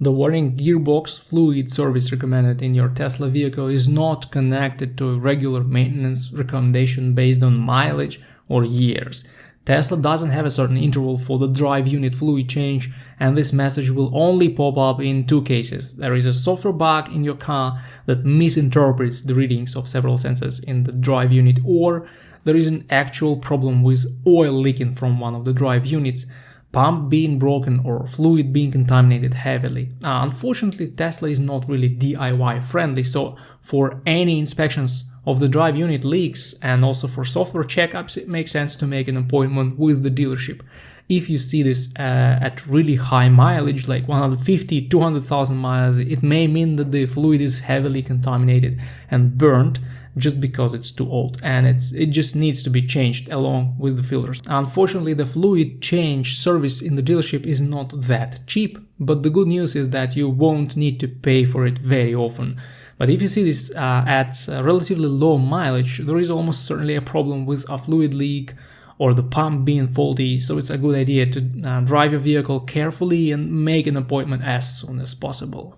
The warning "Gearbox fluid service recommended in your Tesla vehicle" is not connected to a regular maintenance recommendation based on mileage or years. Tesla doesn't have a certain interval for the drive unit fluid change, and this message will only pop up in two cases. There is a software bug in your car that misinterprets the readings of several sensors in the drive unit, or there is an actual problem with oil leaking from one of the drive units, pump being broken, or fluid being contaminated heavily. Unfortunately, Tesla is not really DIY friendly, so for any inspections of the drive unit leaks and also for software checkups, it makes sense to make an appointment with the dealership. If you see this at really high mileage, like 150, 200,000 miles, it may mean that the fluid is heavily contaminated and burnt just because it's too old, and it just needs to be changed along with the filters. Unfortunately, the fluid change service in the dealership is not that cheap, but the good news is that you won't need to pay for it very often. But if you see this at relatively low mileage, there is almost certainly a problem with a fluid leak or the pump being faulty, so it's a good idea to drive your vehicle carefully and make an appointment as soon as possible.